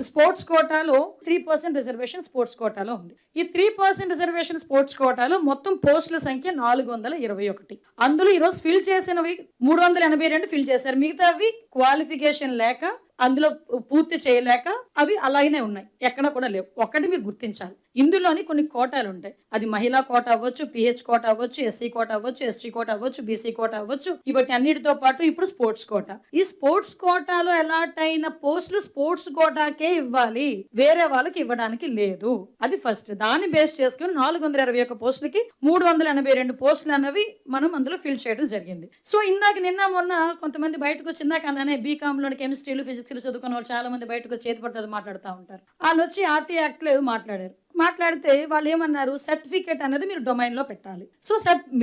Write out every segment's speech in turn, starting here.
Sports కోటాలో 3% reservation sports కోటాలో ఉంది. ఈ 3% రిజర్వేషన్ స్పోర్ట్స్ కోటాలో మొత్తం పోస్టుల సంఖ్య 421. అందులో ఈరోజు ఫిల్ చేసినవి 382 ఫిల్ చేశారు. మిగతావి క్వాలిఫికేషన్ లేక, అందులో పూర్తి చేయలేక అవి అలాగనే ఉన్నాయి, ఎక్కడ కూడా లేవు. ఒక్కటి మీరు గుర్తించాలి, ఇందులోని కొన్ని కోటాలు ఉంటాయి. అది మహిళా కోట అవ్వచ్చు, పిహెచ్ కోట అవ్వచ్చు, ఎస్సీ కోట అవ్వచ్చు, ఎస్టీ కోట అవ్వచ్చు, బీసీ కోట అవ్వచ్చు. ఇవటి అన్నిటితో పాటు ఇప్పుడు స్పోర్ట్స్ కోట. ఈ స్పోర్ట్స్ కోటాలో అలాట్ అయిన పోస్టులు స్పోర్ట్స్ కోటాకే ఇవ్వాలి, వేరే వాళ్ళకి ఇవ్వడానికి లేదు. అది ఫస్ట్. దాన్ని బేస్ చేసుకుని 421 పోస్టులకి 382 పోస్టులు అన్నవి మనం అందులో ఫిల్ చేయడం జరిగింది. సో ఇందాక నిన్న మొన్న కొంతమంది బయటకు వచ్చి, ఇందాక అన్నానే బీకామ్ లోని కెమిస్ట్రీలు ఫిజిక్స్ చదువుకున్న వాళ్ళు చాలా మంది బయటకు వచ్చి చేతి పడుతుంది మాట్లాడుతూ ఉంటారు. వాళ్ళు వచ్చి ఆర్టీ యాక్ట్ లో మాట్లాడారు. మాట్లాడితే వాళ్ళు ఏమన్నారు, సర్టిఫికేట్ అనేది మీరు డొమైన్ లో పెట్టాలి. సో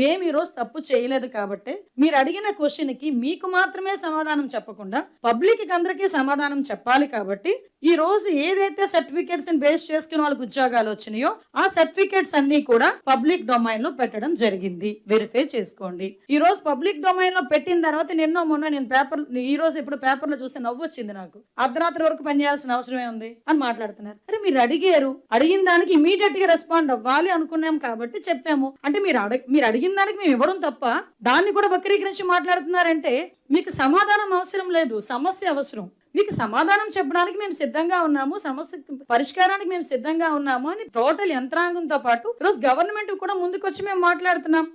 మేము ఈరోజు తప్పు చేయలేదు కాబట్టి మీరు అడిగిన క్వశ్చన్ కి మీకు మాత్రమే సమాధానం చెప్పకుండా పబ్లిక్ కి అందరికీ సమాధానం చెప్పాలి. కాబట్టి ఈ రోజు ఏదైతే సర్టిఫికేట్స్ బేస్ చేసుకుని వాళ్ళకి ఉద్యోగాలు వచ్చినాయో ఆ సర్టిఫికేట్స్ అన్ని కూడా పబ్లిక్ డొమైన్ లో పెట్టడం జరిగింది. వెరిఫై చేసుకోండి. ఈ రోజు పబ్లిక్ డొమైన్ లో పెట్టిన తర్వాత నిన్నో మొన్న నేను పేపర్, ఈ రోజు ఇప్పుడు పేపర్ లో చూస్తే నవ్వు వచ్చింది నాకు. అర్ధరాత్రి వరకు పనిచేయాల్సిన అవసరమే ఉంది అని మాట్లాడుతున్నారు. అరే మీరు అడిగారు, అడిగిన దానికి ఇమీడియట్ గా రెస్పాండ్ అవ్వాలి అనుకున్నాం కాబట్టి చెప్పాము. అంటే మీరు అడిగిన దానికి మేము ఇవ్వడం తప్ప దాన్ని కూడా వక్రీకరించి మాట్లాడుతున్నారంటే మీకు సమాధానం అవసరం లేదు, సమస్య అవసరం. మీకు సమాధానం చెప్పడానికి మేము సిద్ధంగా ఉన్నాము, సమస్య పరిష్కారానికి మేము సిద్ధంగా ఉన్నాము అని టోటల్ యంత్రాంగంతో పాటు ఈరోజు గవర్నమెంట్ కూడా ముందుకొచ్చి మేము మాట్లాడుతున్నాం.